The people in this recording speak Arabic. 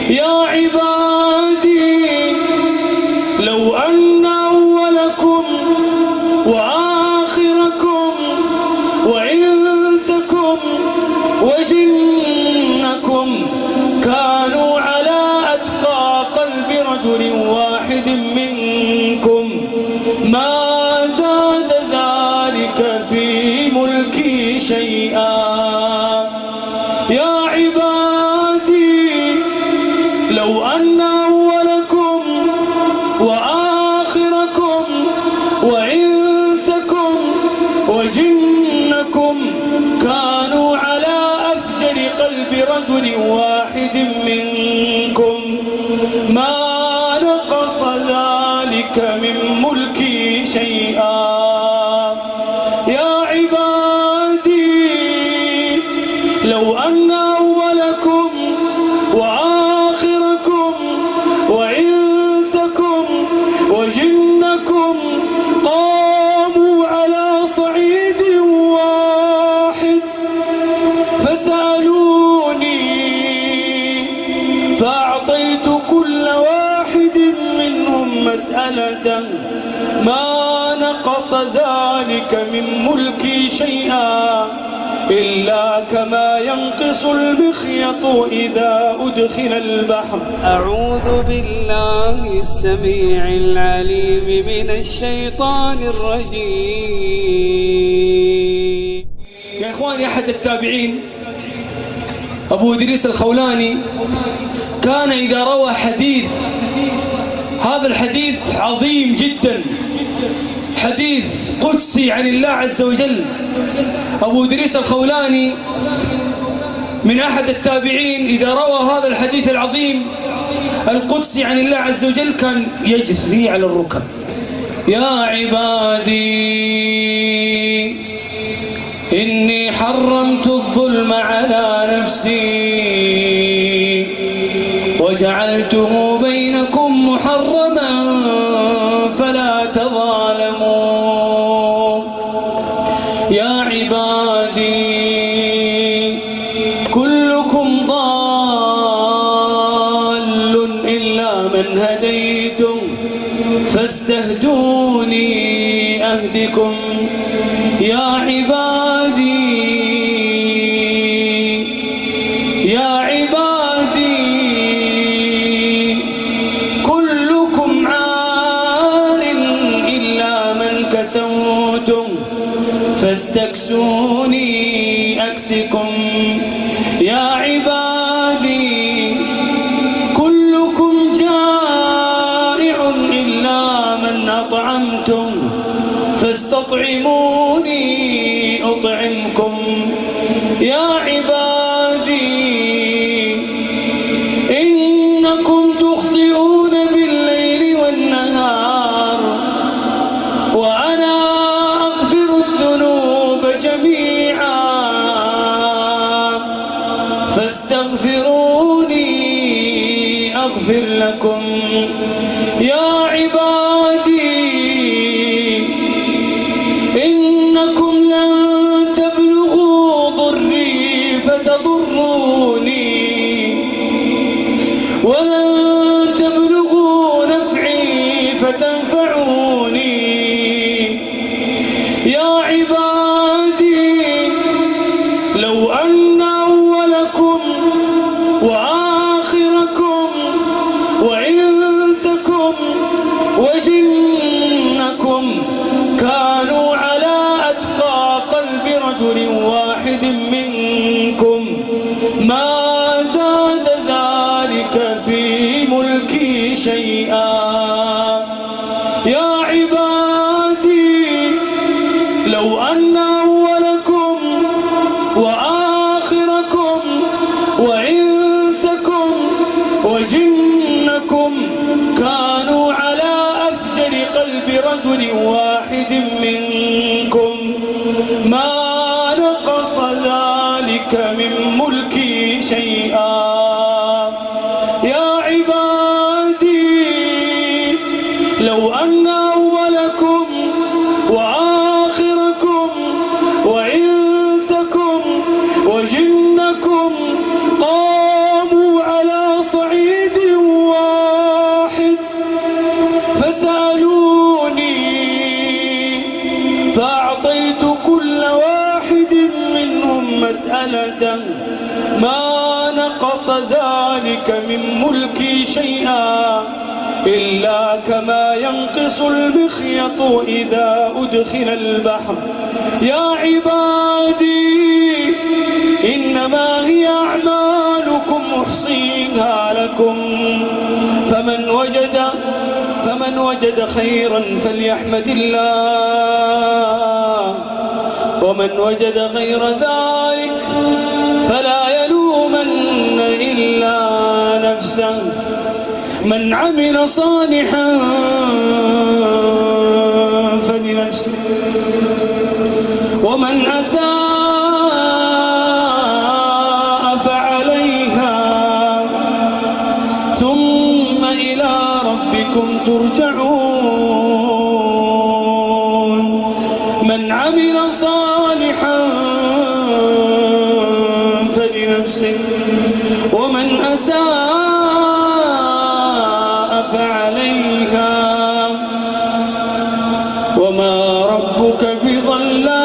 يا عبادي لو أن أولكم وآخركم وإنسكم وجنكم كانوا على أتقى قلب رجل واحد منكم ما زاد ذلك في ملكي شيئا. يا عبادي لو أن أولكم وآخركم وإنسكم وجنكم كانوا على أفجر قلب رجل واحد منكم ما نقص ذلك من ملكي شيئا. يا عبادي لو أن أولكم وآخركم وإنسكم وجنكم قاموا على صعيد واحد فسألوني فأعطيت كل واحد منهم مسألة ما نقص ذلك من ملكي شيئا إلا كما ينقص المخيط إذا أدخل البحر. أعوذ بالله السميع العليم من الشيطان الرجيم. يا إخواني، أحد التابعين أبو إدريس الخولاني كان إذا روى حديث، هذا الحديث عظيم جدا، حديث قدسي عن الله عز وجل. أبو إدريس الخولاني من أحد التابعين إذا روى هذا الحديث العظيم القدسي عن الله عز وجل كان يجري على الركب. يا عبادي إني حرمت الظلم على نفسي وجعلته بينكم محرما فلا تظالموا. يا عبادي كلكم ضال إلا من هديتم فاستهدوني أهدكم. يا عبادي يا عبادي كلكم عار إلا من كسوتم فاستكسوني أكسكم. يا عبادي كلكم جائع إلا من أطعمتم فاستطعموني أطعمكم. يا عبادي إنكم تخطئون بالليل والنهار وأنا أغفر الذنوب جميعا فاستغفروني أغفر لكم. يا عبادي إنكم لن تبلغوا ضري فتضروني ولن تبلغوا نفعي فتنفعوني. يا عبادي لو أن أولكم وآخركم وإنسكم نقص ذلك من ملكي شيئا إلا كما ينقص المخيط إذا أدخل البحر. يا عبادي إنما هي أعمالكم أحصيها لكم، فمن وجد خيرا فليحمد الله، ومن وجد غير ذلك فلا يلومن إلا نفسه. من عمل صالحا فلنفسه ومن أساء فعليها ثم إلى ربكم ترجعون. من عمل صالحا فلنفسه ومن أساء فعليها وما ربك بظلام